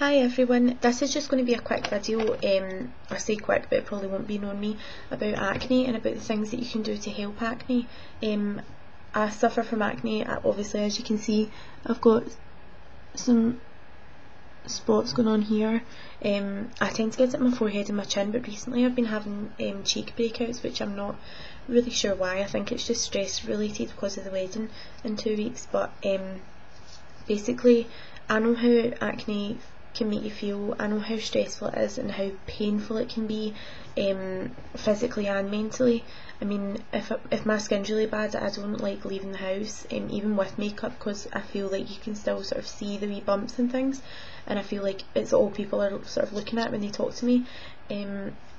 Hi everyone, this is just going to be a quick video, I say quick but it probably won't be knowing me, about acne and about the things that you can do to help acne. I suffer from acne, obviously as you can see I've got some spots going on here. I tend to get it on my forehead and my chin, but recently I've been having cheek breakouts, which I'm not really sure why. I think it's just stress related because of the wedding in 2 weeks, but basically I know how acne can make you feel. I know how stressful it is and how painful it can be, physically and mentally. I mean, if my skin's really bad, I don't like leaving the house, even with makeup, because I feel like you can still sort of see the wee bumps and things, and I feel like it's all people are sort of looking at when they talk to me.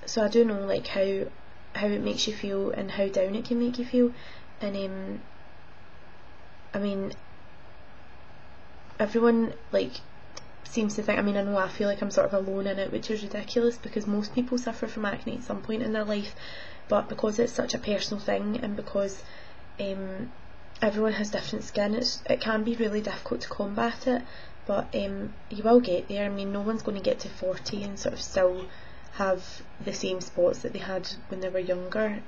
So I do know like how it makes you feel and how down it can make you feel, and I mean, everyone like seems to think, I mean, I know I feel like I'm sort of alone in it, which is ridiculous because most people suffer from acne at some point in their life, but because it's such a personal thing and because everyone has different skin, it can be really difficult to combat it, but you will get there. I mean, no one's going to get to 40 and sort of still have the same spots that they had when they were younger.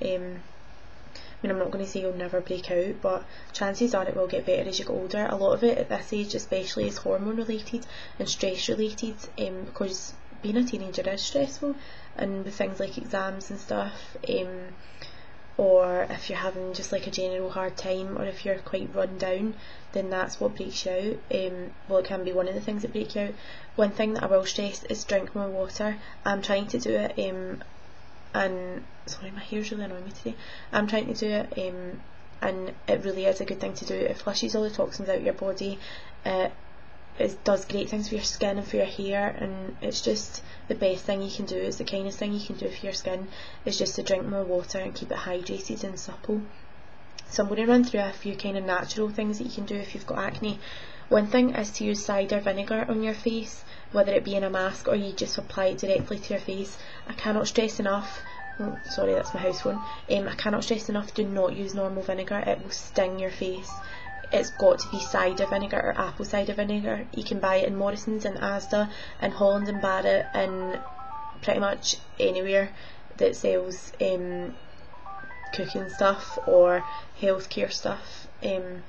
I mean, I'm not going to say you'll never break out, but chances are it will get better as you get older. A lot of it at this age especially is hormone related and stress related, because being a teenager is stressful, and with things like exams and stuff, or if you're having just like a general hard time, or if you're quite run down, then that's what breaks you out. Well, it can be one of the things that break you out. One thing that I will stress is drink more water. I'm trying to do it, and sorry, my hair's really annoying me today. I'm trying to do it, and it really is a good thing to do. It flushes all the toxins out of your body. It does great things for your skin and for your hair, and it's just the best thing you can do. It's the kindest thing you can do for your skin, is just to drink more water and keep it hydrated and supple. So I'm going to run through a few kind of natural things that you can do if you've got acne. One thing is to use cider vinegar on your face, whether it be in a mask or you just apply it directly to your face. I cannot stress enough, oh, sorry, that's my house phone. I cannot stress enough, do not use normal vinegar, it will sting your face. It's got to be cider vinegar or apple cider vinegar. You can buy it in Morrison's and Asda and Holland and Barrett and pretty much anywhere that sells cooking stuff or healthcare stuff, and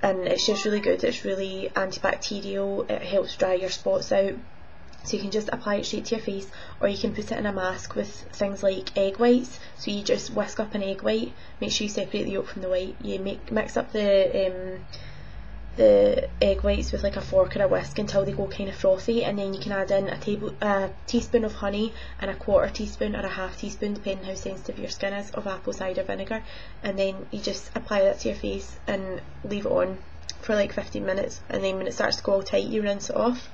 it's just really good. It's really antibacterial, it helps dry your spots out. So you can just apply it straight to your face, or you can put it in a mask with things like egg whites. So you just whisk up an egg white, make sure you separate the yolk from the white, you mix up the egg whites with like a fork or a whisk until they go kind of frothy, and then you can add in a teaspoon of honey and a quarter teaspoon or a half teaspoon, depending how sensitive your skin is, of apple cider vinegar, and then you just apply that to your face and leave it on for like 15 minutes, and then when it starts to go all tight you rinse it off.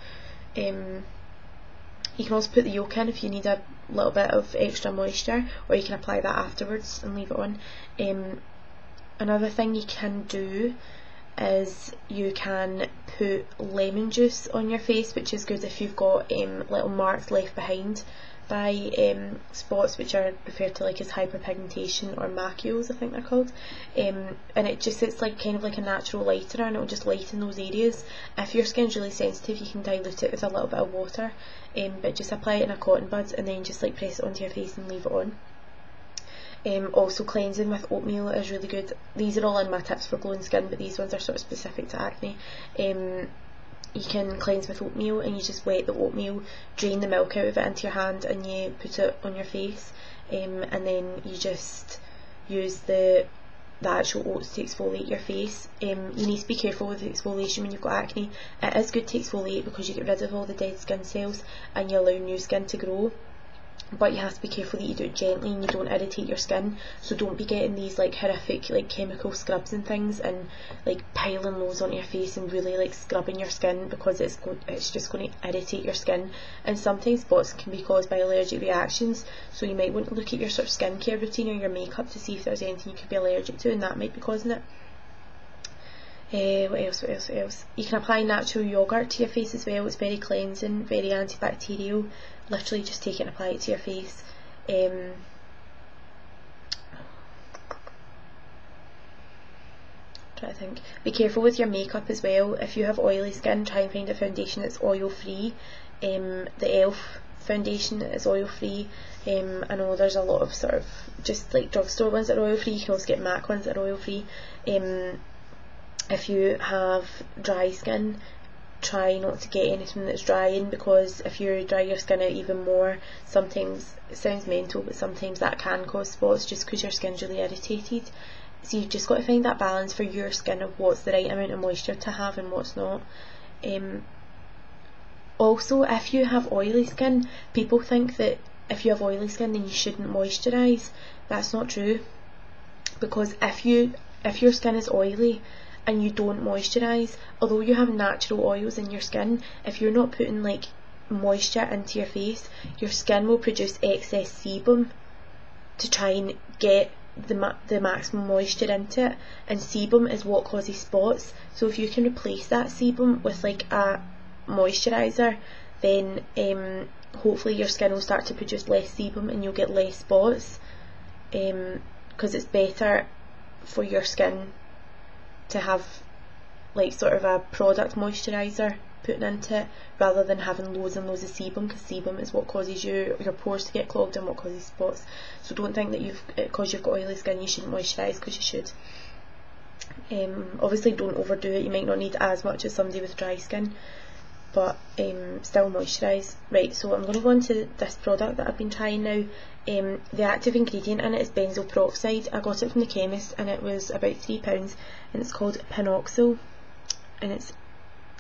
You can also put the yolk in if you need a little bit of extra moisture, or you can apply that afterwards and leave it on. Another thing you can do is you can put lemon juice on your face, which is good if you've got little marks left behind by spots which are referred to like as hyperpigmentation or macules, I think they're called, and it's like kind of like a natural lightener, and it will just lighten those areas. If your skin's really sensitive you can dilute it with a little bit of water, but just apply it in a cotton bud and then just like press it onto your face and leave it on. Also cleansing with oatmeal is really good. These are all in my tips for glowing skin, but these ones are sort of specific to acne. You can cleanse with oatmeal, and you just wet the oatmeal, drain the milk out of it into your hand, and you put it on your face, and then you just use the actual oats to exfoliate your face. You need to be careful with the exfoliation when you've got acne. It is good to exfoliate because you get rid of all the dead skin cells and you allow new skin to grow, but you have to be careful that you do it gently and you don't irritate your skin. So don't be getting these like horrific like chemical scrubs and things and like piling loads onto your face and really like scrubbing your skin, because it's just going to irritate your skin, and sometimes spots can be caused by allergic reactions. So you might want to look at your sort of skincare routine or your makeup to see if there's anything you could be allergic to, and that might be causing it. What else? You can apply natural yogurt to your face as well. It's very cleansing, very antibacterial. Literally just take it and apply it to your face. trying to think. Be careful with your makeup as well. If you have oily skin, try and find a foundation that's oil free. The e.l.f. foundation is oil free. I know there's a lot of sort of just like drugstore ones that are oil free. You can also get MAC ones that are oil free. If you have dry skin, try not to get anything that's drying, because if you dry your skin out even more, sometimes, it sounds mental, but sometimes that can cause spots just because your skin's really irritated. So you've just got to find that balance for your skin of what's the right amount of moisture to have and what's not. Also, if you have oily skin, people think that if you have oily skin then you shouldn't moisturise. That's not true, because if your skin is oily and you don't moisturise, although you have natural oils in your skin, if you're not putting like moisture into your face, your skin will produce excess sebum to try and get the maximum moisture into it, and sebum is what causes spots. So if you can replace that sebum with like a moisturiser, then hopefully your skin will start to produce less sebum and you'll get less spots, because it's better for your skin to have like sort of a product moisturiser putting into it rather than having loads and loads of sebum, because sebum is what causes your pores to get clogged and what causes spots. So don't think that because you've got oily skin you shouldn't moisturise, because you should. Obviously don't overdo it. You might not need as much as somebody with dry skin, but still moisturise. Right, so I'm going to go on to this product that I've been trying now. The active ingredient in it is benzoyl peroxide. I got it from the chemist and it was about £3, and it's called Pinoxyl, and it's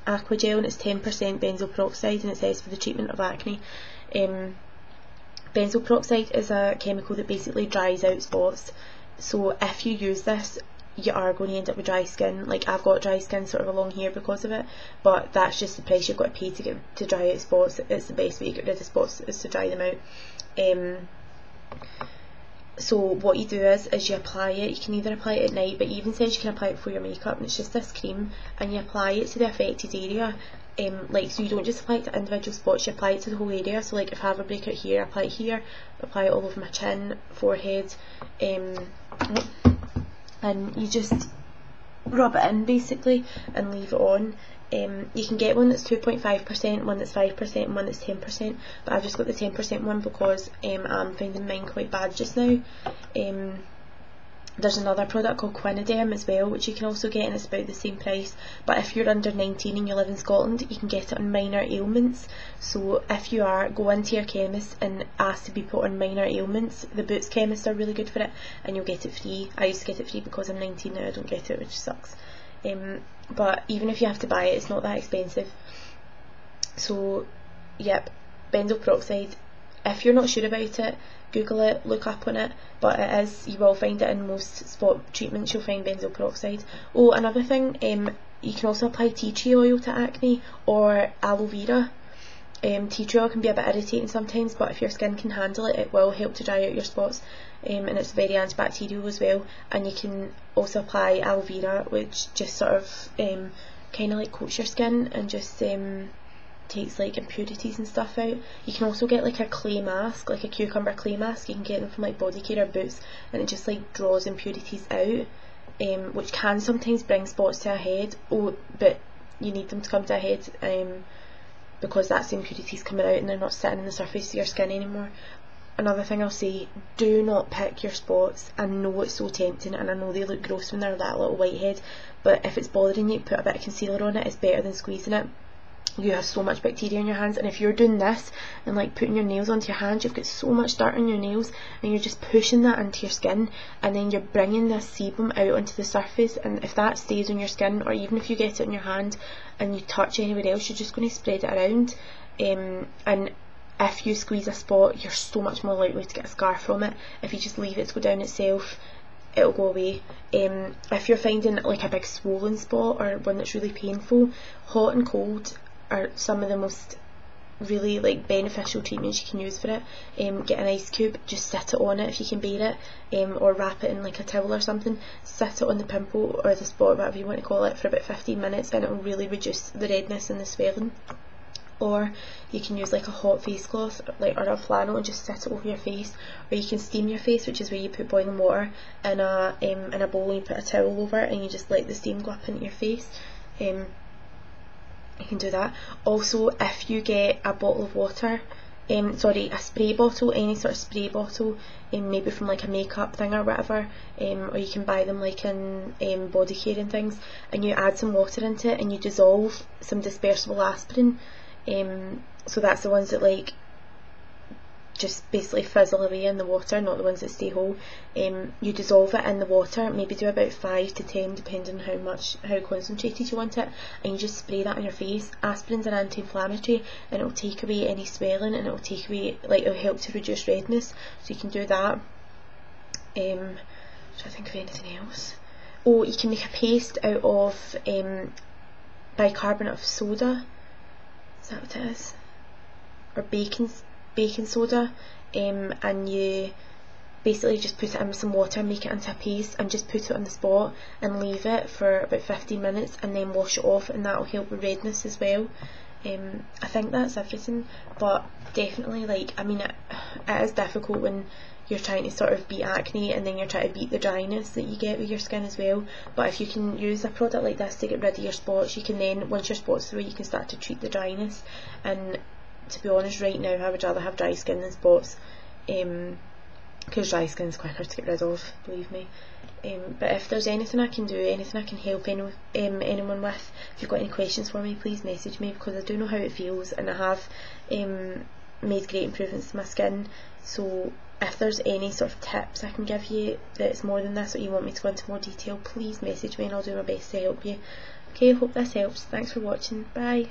aqua gel, and it's 10% benzoyl peroxide, and it says for the treatment of acne. Benzoyl peroxide is a chemical that basically dries out spots, so if you use this you are going to end up with dry skin. Like, I've got dry skin sort of along here because of it, but that's just the price you've got to pay to dry out spots. It's the best way to get rid of spots, is to dry them out. So what you do is you apply it. You can either apply it at night, but it even says you can apply it before your makeup, and it's just this cream, and you apply it to the affected area. Like, so you don't just apply it to individual spots, you apply it to the whole area. So like if I have a breakout here, I apply it here, apply it all over my chin, forehead, and you just rub it in basically and leave it on. You can get one that's 2.5%, one that's 5%, and one that's 10%, but I've just got the 10% one because I'm finding mine quite bad just now. There's another product called Quinidem as well, which you can also get, and it's about the same price, but if you're under 19 and you live in Scotland, you can get it on minor ailments. So if you go into your chemist and ask to be put on minor ailments, the Boots chemists are really good for it, and you'll get it free. I used to get it free because I'm 19 now, I don't get it, which sucks. But even if you have to buy it, it's not that expensive. So yep, benzoyl peroxide. If you're not sure about it, Google it, look up on it, but it is, you will find it in most spot treatments, you'll find benzoyl peroxide. Oh, another thing, you can also apply tea tree oil to acne, or aloe vera. Tea tree oil can be a bit irritating sometimes, but if your skin can handle it, it will help to dry out your spots, and it's very antibacterial as well. And you can also apply aloe vera, which just sort of kind of like coats your skin and just takes like impurities and stuff out. You can also get like a clay mask, like a cucumber clay mask. You can get them from like Body Care or Boots, and it just like draws impurities out, which can sometimes bring spots to a head. Oh, but you need them to come to a head, because that's the impurities coming out and they're not sitting on the surface of your skin anymore. Another thing I'll say, do not pick your spots. I know it's so tempting, and I know they look gross when they're that little whitehead, but if it's bothering you, put a bit of concealer on it. It's better than squeezing it. You have so much bacteria in your hands, and if you're doing this and like putting your nails onto your hands, you've got so much dirt on your nails, and you're just pushing that into your skin, and then you're bringing this sebum out onto the surface, and if that stays on your skin, or even if you get it on your hand and you touch anywhere else, you're just going to spread it around, and if you squeeze a spot, you're so much more likely to get a scar from it. If you just leave it to go down itself, it'll go away. If you're finding like a big swollen spot or one that's really painful, hot and cold are some of the most really like beneficial treatments you can use for it. Get an ice cube, just sit it on it if you can bear it, or wrap it in like a towel or something, sit it on the pimple or the spot, whatever you want to call it, for about 15 minutes, and it will really reduce the redness and the swelling. or you can use like a hot face cloth or a flannel and just sit it over your face, or you can steam your face, which is where you put boiling water in a bowl and you put a towel over it and you just let the steam go up into your face. You can do that. Also, if you get a bottle of water, a spray bottle, any sort of spray bottle, maybe from like a makeup thing or whatever, or you can buy them like in body care and things, and you add some water into it and you dissolve some dispersible aspirin. So that's the ones that like just basically fizzle away in the water, not the ones that stay whole. You dissolve it in the water, maybe do about 5 to 10 depending on how concentrated you want it, and you just spray that on your face. Aspirin's an anti-inflammatory and it'll take away any swelling, and it'll take away, like, it'll help to reduce redness, so you can do that. Trying to think of anything else. Oh, you can make a paste out of bicarbonate of soda, is that what it is? Or baking soda, and you basically just put it in with some water, make it into a paste, and just put it on the spot and leave it for about 15 minutes and then wash it off, and that will help with redness as well. I think that's everything, but definitely, like, I mean, it is difficult when you're trying to sort of beat acne and then you're trying to beat the dryness that you get with your skin as well. But if you can use a product like this to get rid of your spots, you can then, once your spots through, you can start to treat the dryness. And to be honest, right now I would rather have dry skin than spots, because dry skin is quicker to get rid of, believe me. But if there's anything I can do, anything I can help anyone with, if you've got any questions for me, please message me, because I do know how it feels and I have made great improvements to my skin. So if there's any sort of tips I can give you that's more than this, or you want me to go into more detail, please message me and I'll do my best to help you. Okay, I hope this helps. Thanks for watching. Bye.